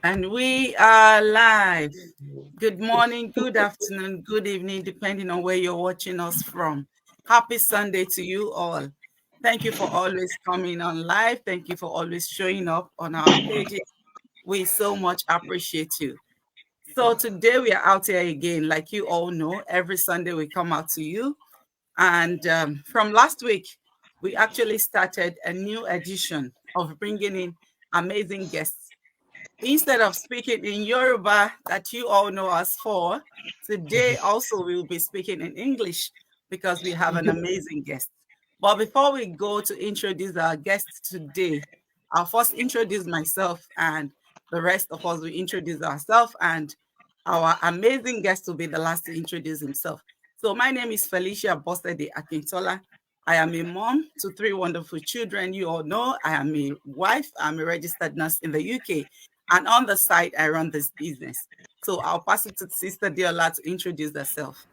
And we are live. Good morning, good afternoon, good evening, depending on where you're watching us from. Happy Sunday to you all. Thank you for always coming on live. Thank you for always showing up on our pages. We so much appreciate you. So today we are out here again. Like you all know, every Sunday we come out to you. And from last week, we actually started a new edition of bringing in amazing guests. Instead of speaking in Yoruba that you all know us for, today also we will be speaking in English because we have an amazing guest. But before we go to introduce our guest today, I'll first introduce myself and the rest of us will introduce ourselves and our amazing guest will be the last to introduce himself. So my name is Felicia Bosede Akintola. I am a mom to three wonderful children. You all know I am a wife. I'm a registered nurse in the UK. And on the side, I run this business. So I'll pass it to Sister Diola to introduce herself.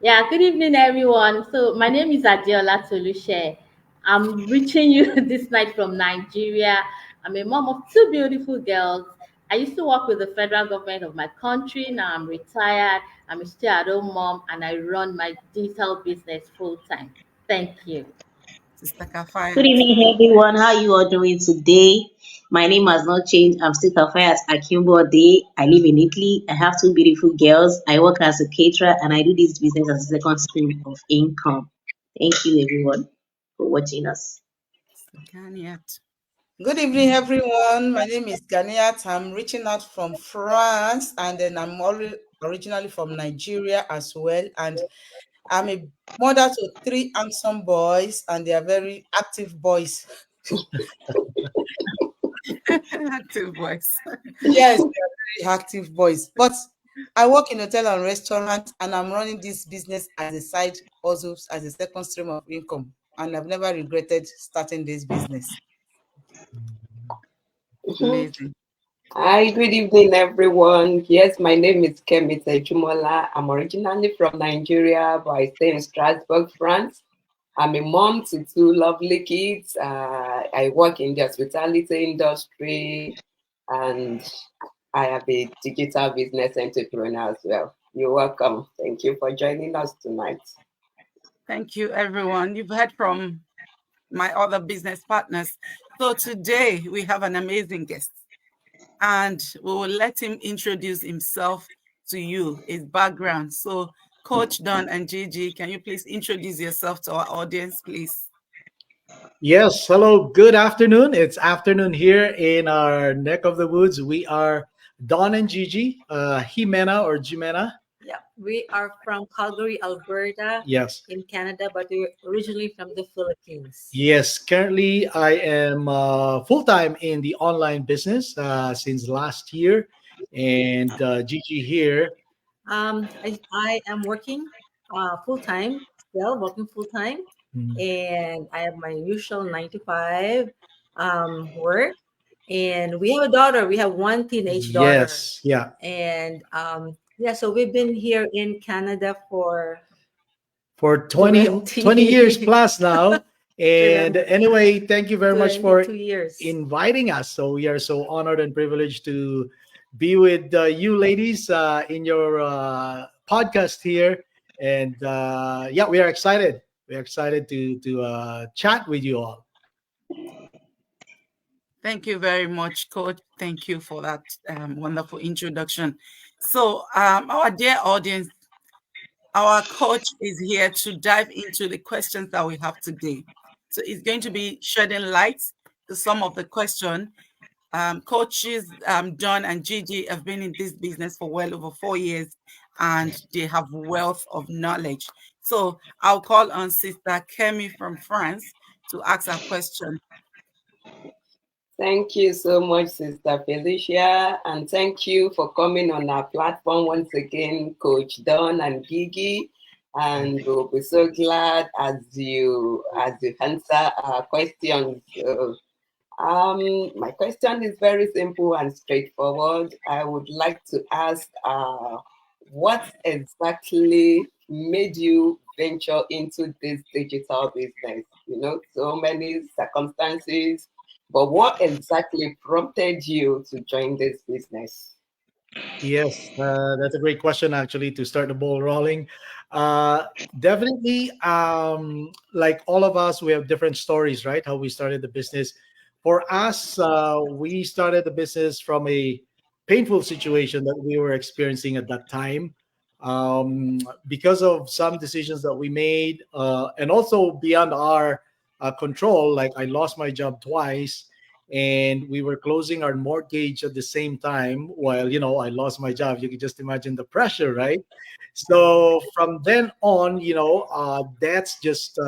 Yeah, good evening, everyone. So my name is Adiola Tolushe. I'm reaching you this night from Nigeria. I'm a mom of two beautiful girls. I used to work with the federal government of my country. Now I'm retired. I'm a stay-at-home mom, and I run my digital business full time. Thank you. Sister Good Kafayat. evening, everyone. How you all doing today? My name has not changed. I'm still Kafayat Akimbo Day. I live in Italy. I have two beautiful girls. I work as a caterer and I do this business as a second stream of income. Thank you, everyone, for watching us. Ganiat. Good evening, everyone. My name is Ganiat. I'm reaching out from France, and then I'm originally from Nigeria as well. And I'm a mother to three handsome boys, and they are very active boys. Active voice. Yes, they are very active boys. But I work in hotel and restaurant, and I'm running this business as a side hustle, as a second stream of income. And I've never regretted starting this business. Mhm. Amazing. Hi, good evening, everyone. Yes, my name is Kemi Jumola. I'm originally from Nigeria, but I stay in Strasbourg, France. I'm a mom to two lovely kids. I work in the hospitality industry, and I have a digital business entrepreneur as well. You're welcome. Thank you for joining us tonight. Thank you, everyone. You've heard from my other business partners. So today we have an amazing guest, and we will let him introduce himself to you, his background. So, Coach Don and Gigi, can you please introduce yourself to our audience, please? Yes, hello, good afternoon. It's afternoon here in our neck of the woods. We are Don and Gigi, Jimena or Jimena. Yeah, we are from Calgary, Alberta, Yes, in Canada, but we're originally from the Philippines. yes. Currently, I am full time in the online business since last year. And Gigi here. I am working full time, still working full time, Mm. and I have my usual 9 to 5 work. And we have a daughter. We have one teenage daughter, Yes, yeah. and yeah, so we've been here in Canada for For 20 years 20, plus now. And anyway, thank you very much for 22 years. inviting us. So we are so honored and privileged to be with you ladies in your podcast here. And yeah, we are excited. We are excited to chat with you all. Thank you very much, Coach. Thank you for that wonderful introduction. So, our dear audience, our coach is here to dive into the questions that we have today. So, he's going to be shedding light to some of the questions. Coaches John and Gigi have been in this business for well over 4 years and they have wealth of knowledge. So I'll call on Sister Kemi from France to ask a question. Thank you so much, Sister Felicia, and thank you for coming on our platform once again, Coach Don and Gigi. And we'll be so glad as you answer our questions. My question is very simple and straightforward. I would like to ask, what exactly made you venture into this digital business? You know, so many circumstances But what exactly prompted you to join this business? Yes, that's a great question, actually, to start the ball rolling. Uh, Definitely, like all of us, we have different stories, right? How we started the business. For us, we started the business from a painful situation that we were experiencing at that time. Because of some decisions that we made, and also beyond our control, like I lost my job twice, and we were closing our mortgage at the same time while I lost my job. You can just imagine the pressure, right? So from then on, that's just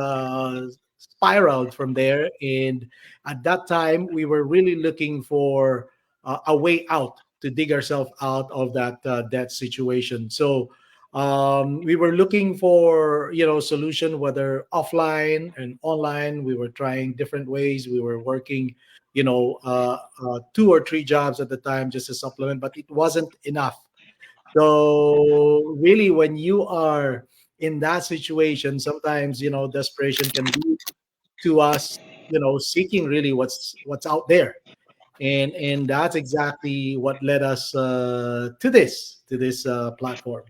spiraled from there. And at that time we were really looking for a way out, to dig ourselves out of that situation. So we were looking for solution, whether offline and online. We were trying different ways. We were working 2 or 3 jobs at the time just to supplement, but it wasn't enough. So really, when you are in that situation, sometimes desperation can lead to us seeking really what's out there. And that's exactly what led us to this platform.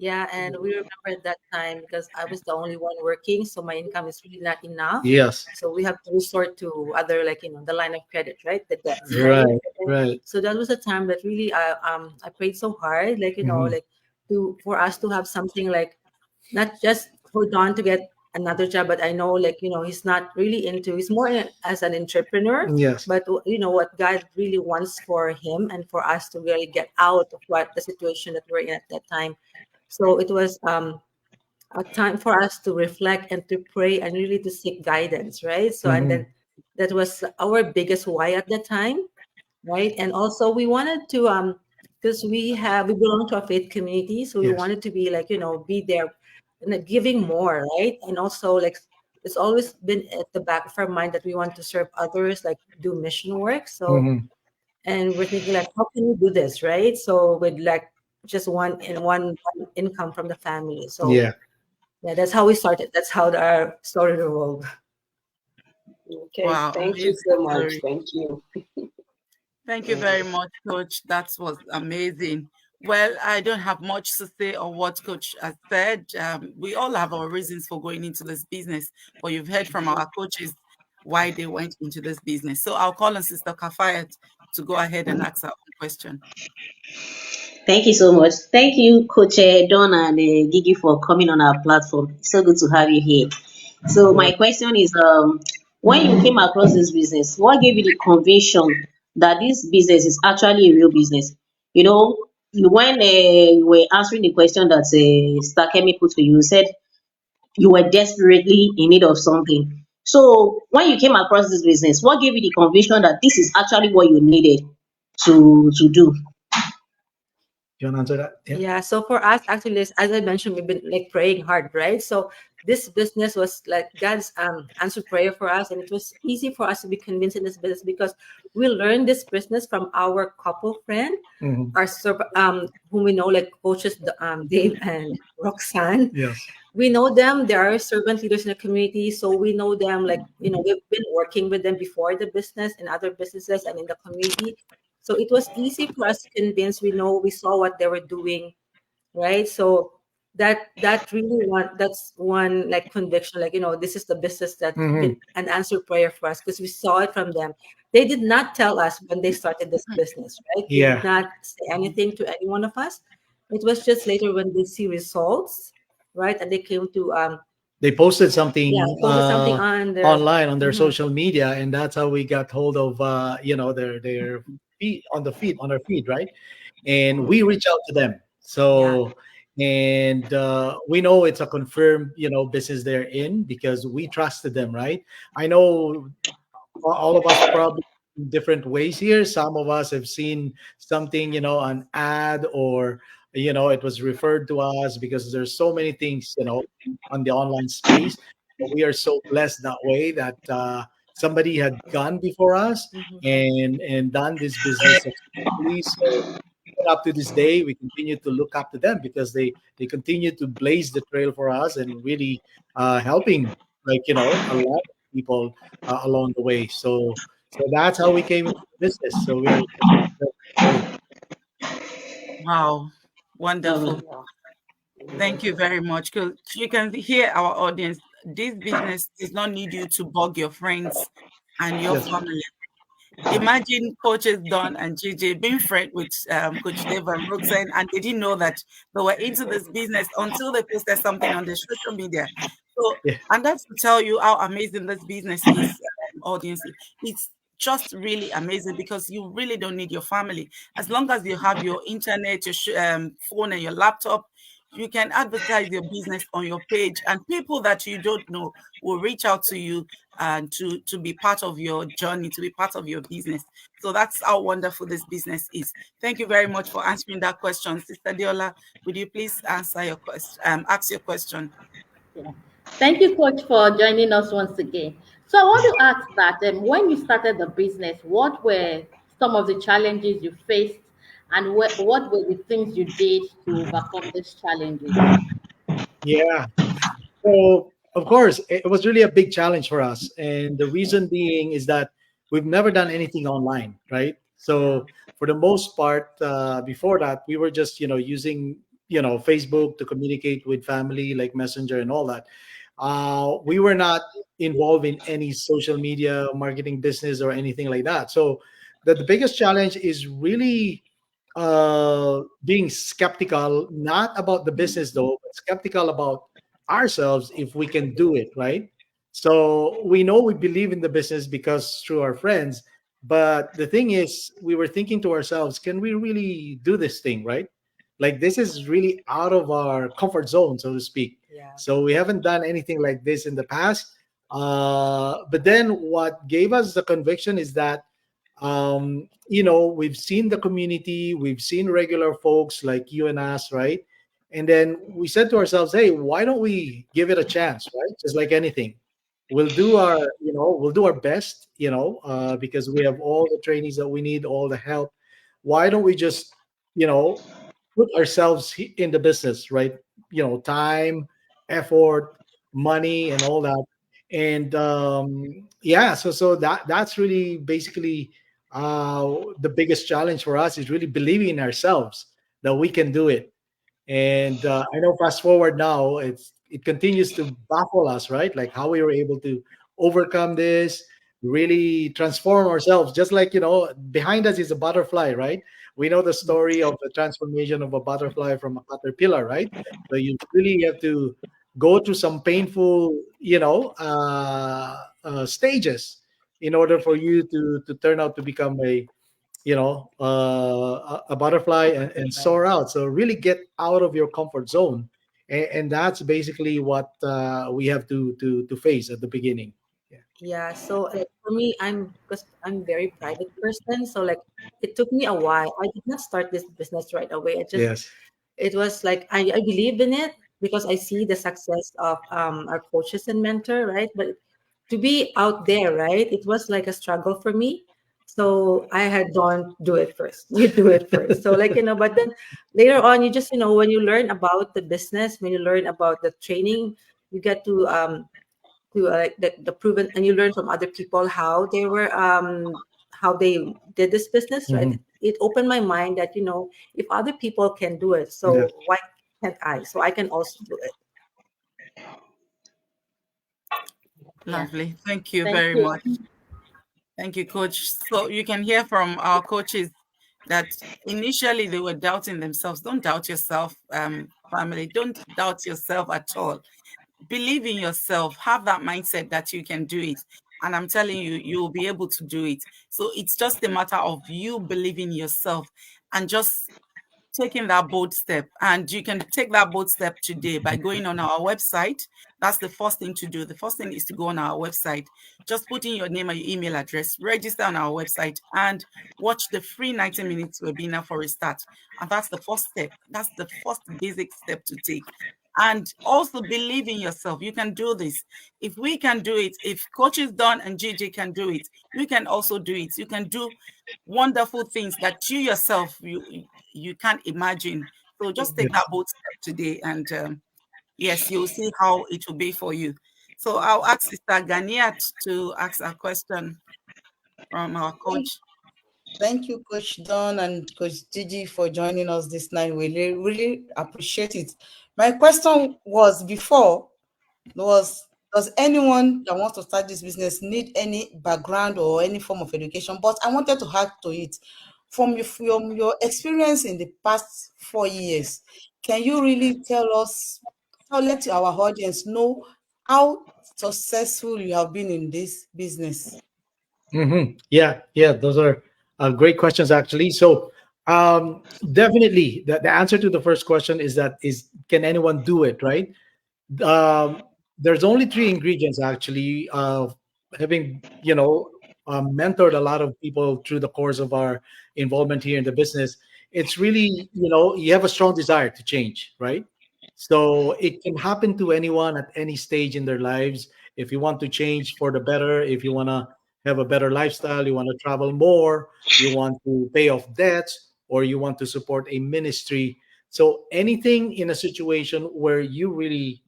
Yeah, and we remember at that time because I was the only one working, so my income is really not enough. Yes. So we have to resort to other, like the line of credit, right? The debts, right? Right. Right. So that was a time that really I prayed so hard, like Mhm. like for us to have something, like not just for Don to get another job, but I know, like he's not really into, he's more as an entrepreneur. Yes. But what God really wants for him and for us to really get out of what the situation that we're in at that time. So it was a time for us to reflect and to pray and really to seek guidance, right? So and then that was our biggest why at the time, right? And also we wanted to because we belong to a faith community, so we Yes. wanted to be, like be there and giving more, right? And also, like, it's always been at the back of our mind that we want to serve others, like do mission work. So Mhm. and we're thinking, like, how can we do this, right? So with, like, just one income from the family. So Yeah. yeah, that's how we started. That's how our story evolved. Okay, Wow, thank you amazing so much. story. Thank you. Thank you very much, Coach. That was amazing. Well, I don't have much to say on what Coach has said. We all have our reasons for going into this business, but you've heard from our coaches why they went into this business. So I'll call on Sister Kafayat to go ahead and ask her own question. Thank you so much. Thank you, Coach Don and Gigi, for coming on our platform. It's so good to have you here. So my question is, when you came across this business, what gave you the conviction that this business is actually a real business? When you were answering the question that Stakemi put to you, you said you were desperately in need of something. So when you came across this business, what gave you the conviction that this is actually what you needed to do? You want to answer that? Yeah. Yeah, so for us, actually, as I mentioned, we've been, like, praying hard, right? So this business was like God's answered prayer for us, and it was easy for us to be convinced in this business because we learned this business from our couple friend, Mhm. whom we know, like coaches Dave and Roxanne. Yes. We know them; they are servant leaders in the community, so we know them. Like, we've been working with them before the business and other businesses and in the community. So it was easy for us to convince. We saw what they were doing, right? So that really that's one, like, conviction, like, this is the business that Mhm. been an answered prayer for us because we saw it from them. They did not tell us when they started this business, right? They Yeah. did not say anything to any one of us. It was just later when they see results, right? And they came to They posted something posted something on their online on their Mhm. social media, and that's how we got hold of their feed on our feed, right? And we reach out to them. Yeah. So, and we know it's a confirmed business they're in because we trusted them, right? I know all of us probably in different ways here. Some of us have seen something, an ad, or it was referred to us because there's so many things, on the online space. But we are so blessed that way that somebody had gone before us Mhm. and done this business successfully. So even up to this day, we continue to look up to them because they continue to blaze the trail for us and really helping, like, a lot of people along the way. So So that's how we came into business. So we're Wow, wonderful. Thank you very much. 'Cause you can hear our audience. This business does not need you to bug your friends and your yes, family. Imagine coaches Don and JJ being friends with Coach Dave and Roxanne, and they didn't know that they were into this business until they posted something on their social media. So, yeah, and that's to tell you how amazing this business is, audience. It's just really amazing because you really don't need your family. As long as you have your internet, your phone, and your laptop, you can advertise your business on your page, and people that you don't know will reach out to you and to be part of your journey, to be part of your business. So that's how wonderful this business is. Thank you very much for answering that question. Sister Diola, would you please answer your question, ask your question? Yeah. Thank you, Coach, for joining us once again. So I want to ask that when you started the business, what were some of the challenges you faced, and what were the things you did to overcome these challenges? yeah. So of course, it was really a big challenge for us, and the reason being is that we've never done anything online, right? So for the most part, before that, we were just using Facebook to communicate with family, like Messenger and all that. We were not involved in any social media marketing business or anything like that. So the biggest challenge is really being skeptical, not about the business though, but skeptical about ourselves if we can do it, right? So we know we believe in the business because through our friends, but the thing is, we were thinking to ourselves, can we really do this thing, right? Like this is really out of our comfort zone, so to speak. Yeah. So we haven't done anything like this in the past. But then what gave us the conviction is that we've seen the community, we've seen regular folks like you and us, right? And then we said to ourselves, hey, why don't we give it a chance, right? Just like anything. We'll do our best, because we have all the trainings that we need, all the help. Why don't we just, you know, put ourselves in the business, right? Time, effort, money, and all that. And yeah, so that's really basically the biggest challenge for us is really believing in ourselves that we can do it. And I know fast forward now, it continues to baffle us, right? Like how we were able to overcome this, really transform ourselves. Just like behind us is a butterfly, right? We know the story of the transformation of a butterfly from a caterpillar, right? So you really have to go through some painful, stages in order for you to turn out to become a butterfly and soar out. So really get out of your comfort zone, and that's basically what we have to face at the beginning. Yeah. Yeah, so like for me, because I'm very private person, so like it took me a while. I did not start this business right away. Yes. It was like I believe in it because I see the success of our coaches and mentor, right? But to be out there, right, it was like a struggle for me. So I had don't do it first. You do it first. So like but then later on, you just when you learn about the business, when you learn about the training, you get to like the proven, and you learn from other people how they did this business, right? Mhm. It opened my mind that if other people can do it, so Yeah. why can't I? So I can also do it. Yeah. Lovely. Thank you Thank very you. much. Thank you, Coach. So you can hear from our coaches that initially they were doubting themselves. Don't doubt yourself, family. Don't doubt yourself at all. Believe in yourself. Have that mindset that you can do it. And I'm telling you, you will be able to do it. So it's just a matter of you believing yourself and just taking that bold step. And you can take that bold step today by going on our website. That's the first thing to do. The first thing is to go on our website, just put in your name and your email address, register on our website, and watch the free 90 minutes webinar for a start. And that's the first step. That's the first basic step to take. And also believe in yourself. You can do this. If we can do it, if Coaches Don and GJ can do it, you can also do it. You can do wonderful things that you yourself you can't imagine. So just take that bold step today, and yes, you'll see how it will be for you. So I'll ask Sister Ganiat to ask a question. from our coach. Thank you, Coach Don and Coach Gigi, for joining us this night. We really appreciate it. My question was before was, does anyone that wants to start this business need any background or any form of education? But I wanted to add to it, from your experience in the past 4 years, can you really let our audience know how successful you have been in this business? Yeah, those are great questions, actually. So, definitely, the answer to the first question is can anyone do it, right? um, there's only three ingredients, actually. Having mentored a lot of people through the course of our involvement here in the business, it's really, you have a strong desire to change, right? So it can happen to anyone at any stage in their lives. If you want to change for the better, if you want to have a better lifestyle, you want to travel more, you want to pay off debts, or you want to support a ministry. So anything in a situation where you really,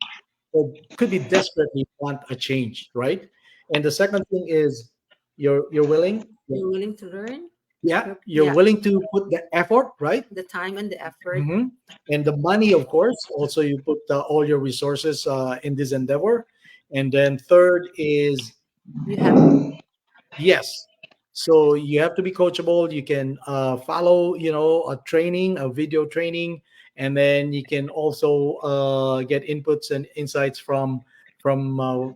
or could be desperately want a change, right? And the second thing is you're willing. You're willing to learn. Yeah, you're Yeah. willing to put the effort, right? The time and the effort. Mhm. And the money, of course. Also, you put all your resources in this endeavor. And then third is You have yes. So you have to be coachable. You can follow, a training, a video training, and then you can also get inputs and insights from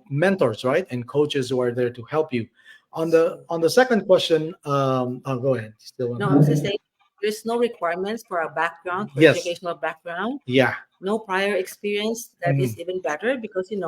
mentors, right, and coaches who are there to help you. On the second question, I'll go ahead. Still, no, I'm just saying there's no requirements for a background, for yes, educational background. yeah, No prior experience. That is even better because you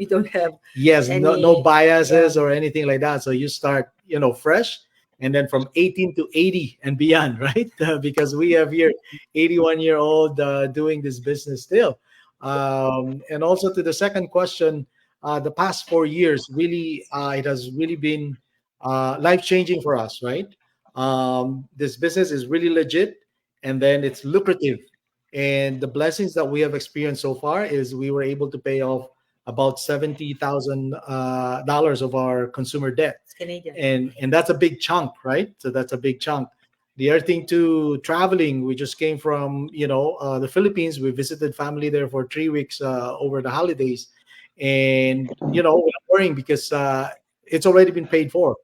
don't have yes, no any biases or anything like that. So you start, fresh, and then from 18 to 80 and beyond, right? Because we have here 81-year-old doing this business still. And also to the second question, the past 4 years really, it has really been life changing for us, right? This business is really legit, and then it's lucrative. And the blessings that we have experienced so far is we were able to pay off about $70,000 of our consumer debt, it's Canadian. and that's a big chunk, right? So that's a big chunk. The other thing too, traveling. We just came from the Philippines. We visited family there for 3 weeks over the holidays, and we're not worrying because it's already been paid for.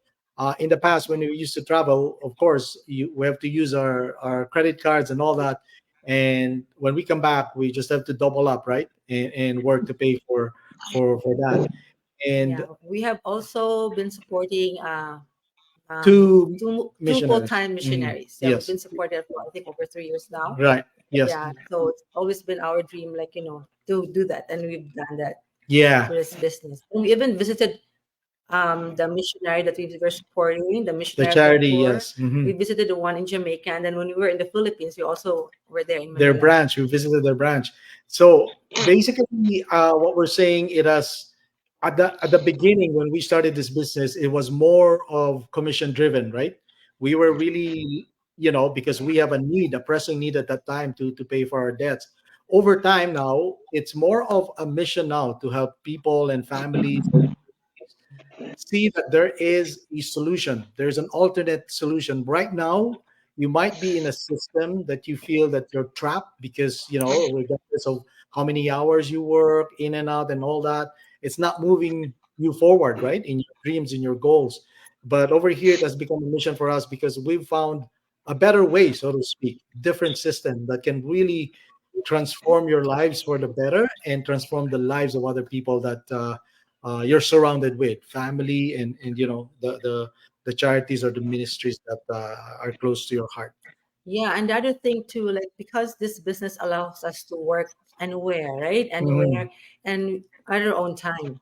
In the past, when we used to travel, of course, we have to use our credit cards and all that. And when we come back, we just have to double up, right, and work to pay for that. And Yeah, we have also been supporting two two missionaries. full-time missionaries. Yeah, we've Yes, been supported for I think over 3 years now. right. Yes, Yeah, so it's always been our dream, to do that, and we've done that yeah. for this business. And we even visited the missionary that we were supporting, the The missionary charity, for. yes. Mhm. We visited the one in Jamaica, and then when we were in the Philippines, we also were there in Their Manila. branch. We visited their branch. So basically, what we're saying, it has at the beginning when we started this business, it was more of commission driven, right? We were really, because we have a pressing need at that time to pay for our debts. Over time now, it's more of a mission now to help people and families see that there is a solution. There's an alternate solution. Right now, you might be in a system that you feel that you're trapped because, regardless of how many hours you work in and out and all that, it's not moving you forward, right? In your dreams, in your goals. But over here, it has become a mission for us because we've found a better way, so to speak, different system that can really transform your lives for the better and transform the lives of other people that you're surrounded with, family, and the charities or the ministries that are close to your heart. Yeah, and the other thing too, because this business allows us to work anywhere, right? Mhm. Anywhere and at our own time.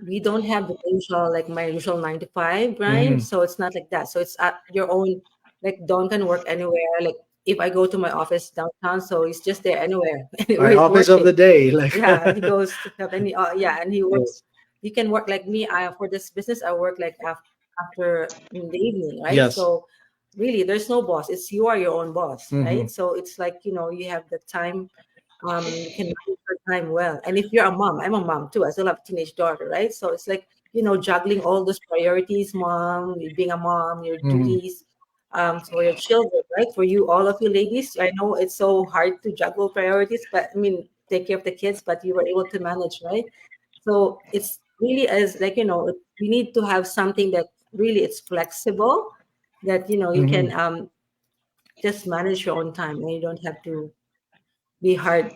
We don't have the usual, my usual 9 to 5 grind, Mhm. so it's not like that. So it's at your own, Don can work anywhere. Like if I go to my office downtown, so he's just there anywhere, anywhere Our he's office of the working. day, like Yeah, he goes to have any, yeah, and he works. yes, He can work like me. For this business, I work after in the evening, right? yes, So really, there's no boss. You are your own boss, right? Mhm. So it's you have the time. You can manage your time well. And if you're a mom, I'm a mom too. I still have a teenage daughter, right? So it's like juggling all those priorities, mom, being a mom, your Mhm. duties, for your children, right? For you, all of you ladies, I know it's so hard to juggle priorities, but I mean, take care of the kids, but you were able to manage, right? So it's really as like, we need to have something that really it's flexible, that, you can Mhm. just manage your own time and you don't have to be so hard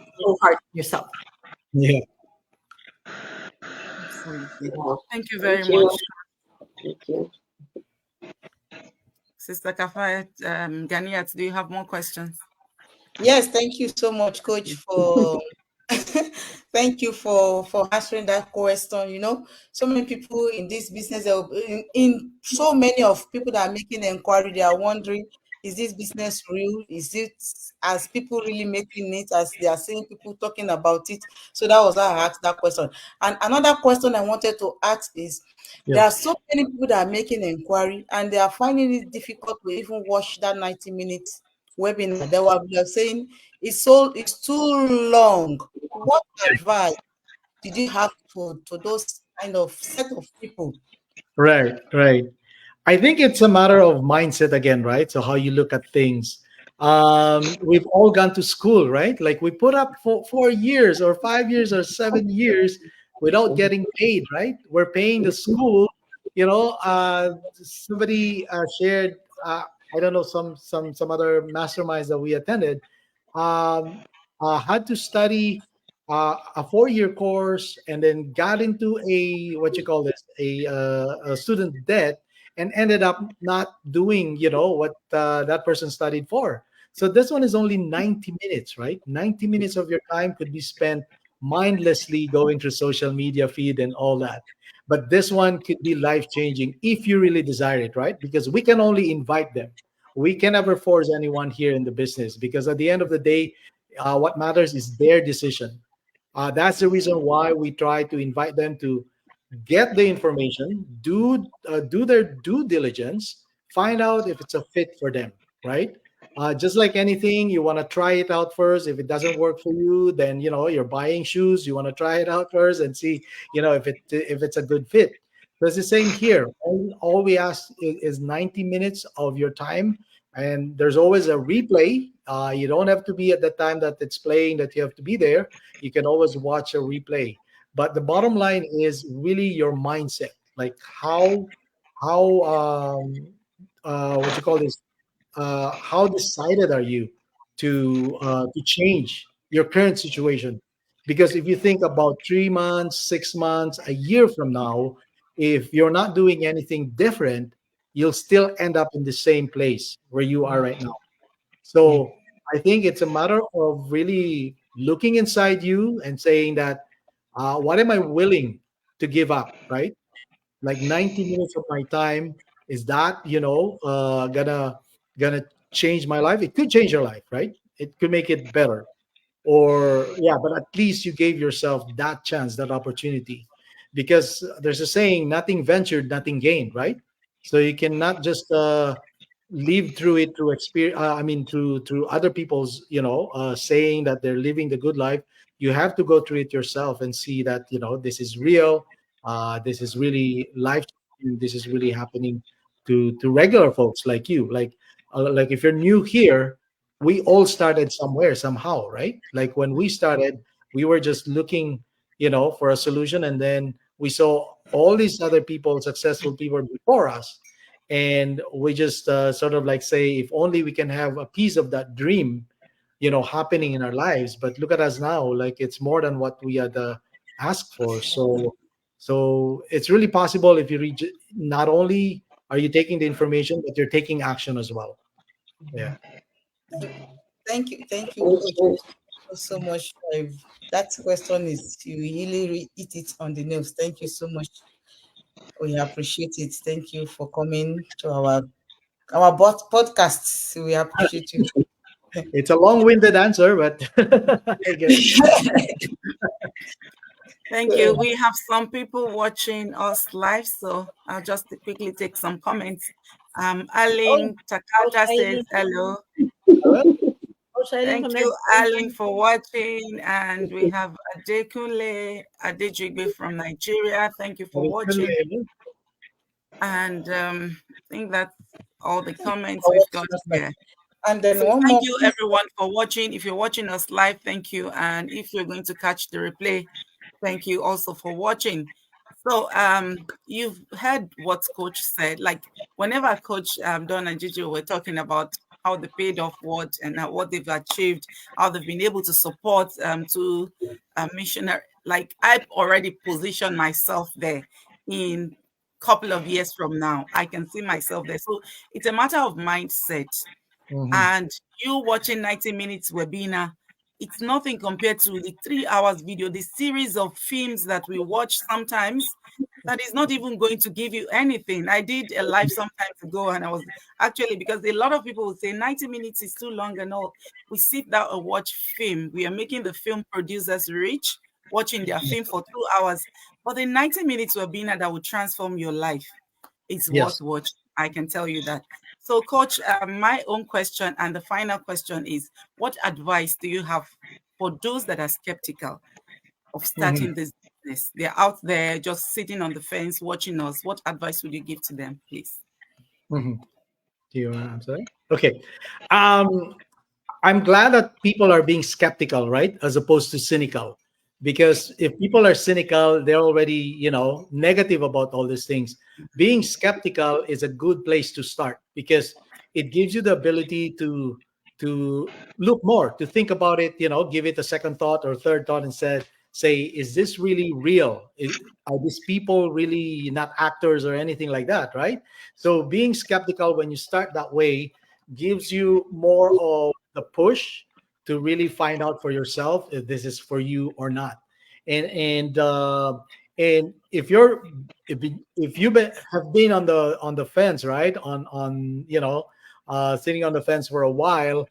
on yourself. Yeah. Absolutely. Yeah. Thank you Thank very you. much, Thank you. Sister Kafayat. Ganiat, do you have more questions? Yes, thank you so much, Coach, for thank you for answering that question. So many people in this business, in so many of people that are making inquiry, they are wondering, is this business real? Is it as people really making it, as they are seeing people talking about it? So that was why I asked that question. And another question I wanted to ask is, there Yeah. are so many people that are making inquiry and they are finding it difficult to even watch that 90 minutes webinar. They were saying it's too long. What advice did you have to those kind of set of people? Right. Right. I think it's a matter of mindset again, right? So how you look at things. We've all gone to school, right? Like we put up for 4 years or 5 years or 7 years without getting paid, right? We're paying the school. Somebody shared. I don't know, some other masterminds that we attended. Um, had to study a 4 year course and then got into a what you call this a student debt and ended up not doing what that person studied for. So this one is only 90 minutes, right? 90 minutes of your time could be spent mindlessly going through social media feed and all that. But this one could be life changing if you really desire it, right? Because we can only invite them. We can never force anyone here in the business, because at the end of the day, what matters is their decision. That's the reason why we try to invite them to get the information, do their due diligence, find out if it's a fit for them, right? Just like anything, you want to try it out first. If it doesn't work for you, then you're buying shoes. You want to try it out first and see, if it's a good fit. So it's the same here. All we ask is 90 minutes of your time, and there's always a replay. You don't have to be at the time that it's playing that you have to be there. You can always watch a replay. But the bottom line is really your mindset, like how what you call this, how decided are you to change your current situation? Because if you think about 3 months, 6 months, a year from now, if you're not doing anything different, you'll still end up in the same place where you are right now. So I think it's a matter of really looking inside you and saying that, what am I willing to give up, right? Like 90 minutes of my time, is that gonna change my life? It could change your life, right? It could make it better. Or yeah, but at least you gave yourself that chance, that opportunity. Because there's a saying, nothing ventured, nothing gained, right? So you cannot just live through it through experience. I mean, through other people's saying that they're living the good life. You have to go through it yourself and see that this is real. This is really life changing. This is really happening to regular folks like you. Like if you're new here, we all started somewhere somehow, right? Like when we started, we were just looking for a solution, and then we saw all these other people, successful people before us, and we just sort of like say, if only we can have a piece of that dream happening in our lives. But look at us now, like it's more than what we had asked for. So it's really possible if you reach. Not only are you taking the information, but you're taking action as well. Yeah. Thank you, Thank Coach, you. so much. That question is, you really hit it on the nose. Thank you so much. We appreciate it. Thank you for coming to our podcast. We appreciate you. It's a long-winded answer, but I get it. Thank you. We have some people watching us live, so I'll just quickly take some comments. Aline Takata says hello. All right. Coach Eileen Thank from you, Nigeria. Alan, for watching. And we have Adekunle Adejigbe from Nigeria. Thank you for watching. And I think that's all the comments we've got here. And then So one thank more. you everyone for watching. If you're watching us live, thank you. And if you're going to catch the replay, thank you also for watching. So you've heard what Coach said. Like whenever Coach Don and Gigi were talking about how they paid off what and what they've achieved, how they've been able to support to missionary. Like I've already positioned myself there in a couple of years from now. I can see myself there. So it's a matter of mindset. And you watching 90 minutes webinar, it's nothing compared to the 3 hours video, the series of films that we watch sometimes that is not even going to give you anything. I did a live some time ago, and I was actually, because a lot of people would say 90 minutes is too long and all. We sit down and watch film. We are making the film producers rich, watching their film for 2 hours. But the 90 minutes webinar that will transform your life is worth watching. I can tell you that. So, Coach, my own question and the final question is, what advice do you have for those that are skeptical of starting this business? They're out there just sitting on the fence watching us. What advice would you give to them, please? Do you want to answer? Okay. I'm glad that people are being skeptical, right? As opposed to cynical. Because if people are cynical, they're already, negative about all these things. Being skeptical is a good place to start because it gives you the ability to look more, to think about it, give it a second thought or third thought and say, is this really real? Are these people really not actors or anything like that, right? So being skeptical when you start that way gives you more of the push to really find out for yourself if this is for you or not. And if you have been on the fence, right, on sitting on the fence for a while,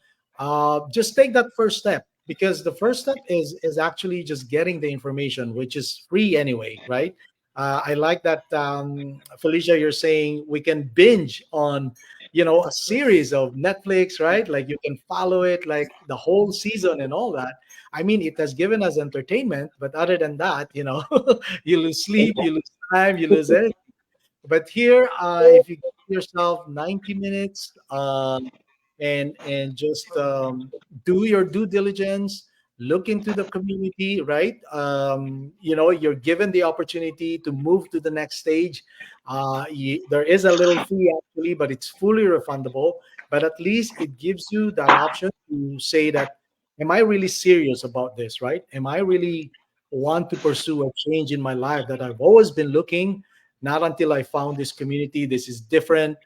just take that first step, because the first step is actually just getting the information, which is free anyway, right? I like that, Felicia, you're saying we can binge on a series of Netflix, right? Like you can follow it like the whole season and all that. I mean, it has given us entertainment, but other than that, you lose sleep, you lose time, you lose anything. But here, if you give yourself 90 minutes and just do your due diligence, look into the community, right? You're given the opportunity to move to the next stage. There is a little fee actually, but it's fully refundable. But at least it gives you that option to say that, am I really serious about this, right? Am I really want to pursue a change in my life that I've always been looking? Not until I found this community. This is different.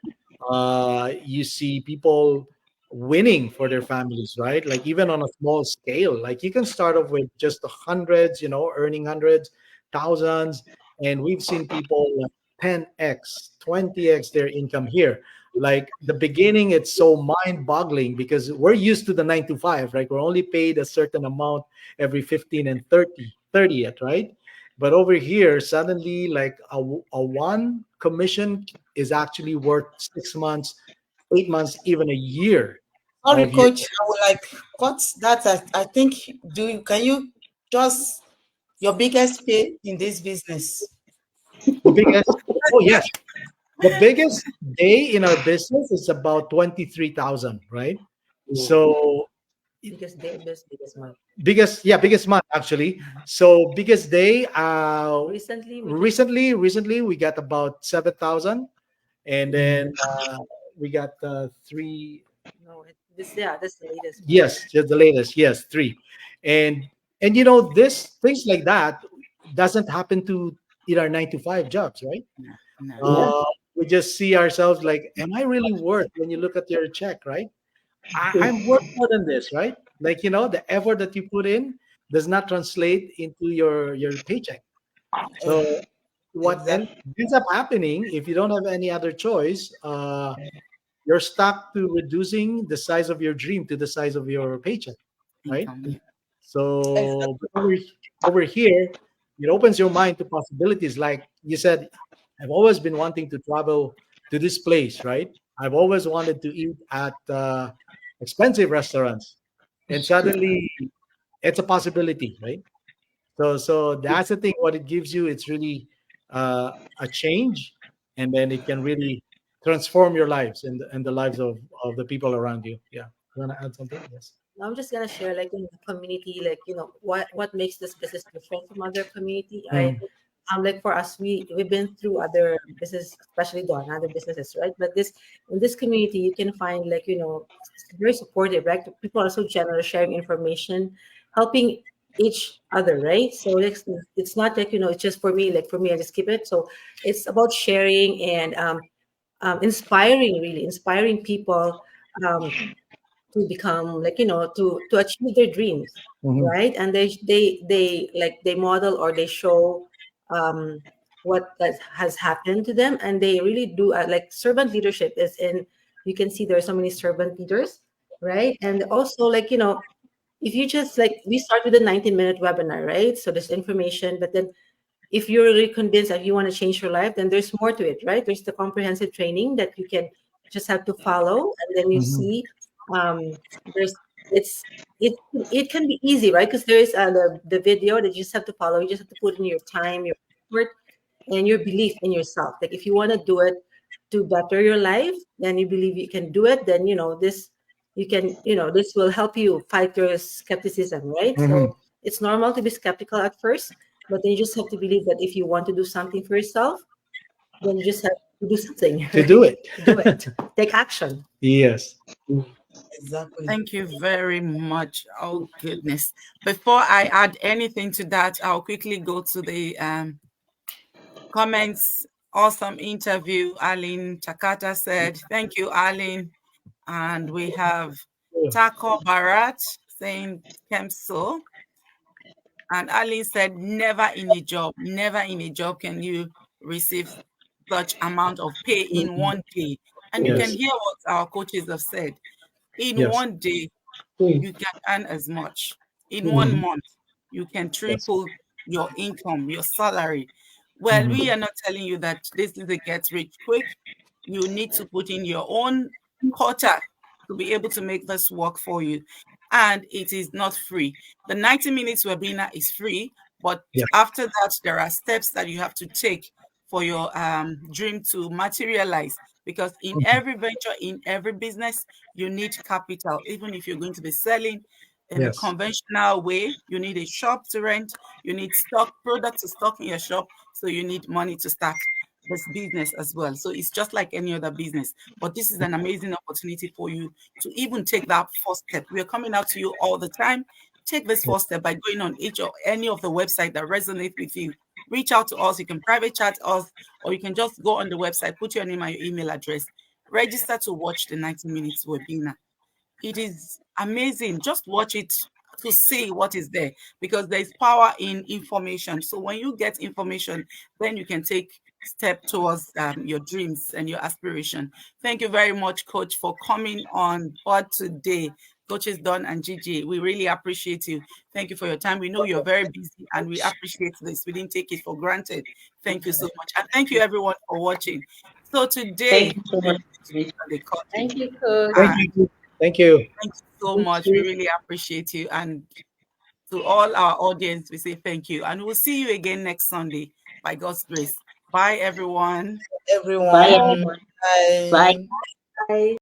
You see people winning for their families, right? Like even on a small scale, like you can start off with just the hundreds, earning hundreds, thousands, and we've seen people like 10x, 20x their income here. Like the beginning, it's so mind-boggling because we're used to the 9 to 5, right? We're only paid a certain amount every 15 and 30th, right? But over here, suddenly, like a one commission is actually worth 6 months, 8 months, even a year. Sorry, Coach, I would like cut that. I think can you just your biggest pay in this business? The biggest, oh yes, the biggest day in our business is about 23,000, right? So Biggest day, biggest month. biggest month actually. So biggest day, Recently, recently we got about 7,000, and then we got three. no, that's the latest. Yes, just the latest. Yes, 3, and this things like that doesn't happen to in our 9 to 5 jobs, right? No. We just see ourselves like, am I really worth? When you look at your check, right? I'm worth more than this, right? Like the effort that you put in does not translate into your paycheck. So what ends up happening if you don't have any other choice? You're stuck to reducing the size of your dream to the size of your paycheck, right? So over here, it opens your mind to possibilities. Like you said, I've always been wanting to travel to this place, right? I've always wanted to eat at expensive restaurants. and suddenly it's a possibility, right? So that's the thing. What it gives you, it's really a change, and then it can really transform your lives and the lives of the people around you. Yeah, you want to add something? Yes. I'm just gonna share, like, in the community, like, what makes this business different from other community, right? Like for us, we've been through other business, especially Dawn, other businesses, right? But this in this community, you can find, like, it's very supportive, right? People are so generous, sharing information, helping each other, right? So it's not like, it's just for me. Like for me, I just keep it. So it's about sharing and inspiring, really inspiring people. To become, like, to achieve their dreams, Mhm. right? And they like, they model or they show um what that has happened to them, and they really do, like, servant leadership is in. You can see there are so many servant leaders, right? And also, like, if you just, like, we start with a 19-minute webinar, right? So there's information, but then if you're really convinced that you want to change your life, then there's more to it, right? There's the comprehensive training that you can just have to follow, and then you Mhm. see there's it's it can be easy, right? Because there's the video that you just have to follow. You just have to put in your time, your effort, and your belief in yourself. Like if you want to do it to better your life, then you believe you can do it. Then this you can this will help you fight your skepticism, right? Mhm. So it's normal to be skeptical at first, but then you just have to believe that if you want to do something for yourself, then you just have to do something, To do right? it. Do it. Take action. Yes. Exactly. Thank you very much. Oh goodness. Before I add anything to that, I'll quickly go to the comments. Awesome interview, Aline Takata said. Thank you, Aline. And we have Taco Barat saying Kemso. And Aline said, never in a job can you receive such amount of pay in one day. And you can Yes. hear what our coaches have said. In Yes. one day, you can earn as much. In 1 month, you can Yes. triple your income, your salary. Well, we are not telling you that this is a get rich quick. You need to put in your own quota to be able to make this work for you. And it is not free. The 90 minutes webinar is free, but Yeah. after that, there are steps that you have to take for your dream to materialize. Because in every venture, in every business, you need capital. Even if you're going to be selling in the Yes. conventional way, you need a shop to rent, you need stock products to stock in your shop, so you need money to start this business as well. So it's just like any other business, but this is an amazing opportunity for you to even take that first step. We are coming out to you all the time. Take this first step by going on each or any of the website that resonate with you. Reach out to us. You can private chat us, or you can just go on the website, put your name and your email address, register to watch the 90 minutes webinar. It is amazing. Just watch it to see what is there, because there is power in information. So when you get information, then you can take step towards your dreams and your aspiration. Thank you very much, Coach, for coming on board today. Coaches Don and Gigi, we really appreciate you. Thank you for your time. We know you're very busy and we appreciate this. We didn't take it for granted. Thank you so much. And thank you everyone for watching. So Thank today, you so much. the coaching. Thank you, Coach. Thank you. Thank you. Thank you so much. We really appreciate you. And to all our audience, we say thank you. And we'll see you again next Sunday by God's grace. Bye, everyone. Bye, Everyone. everyone. Bye. Bye. Bye.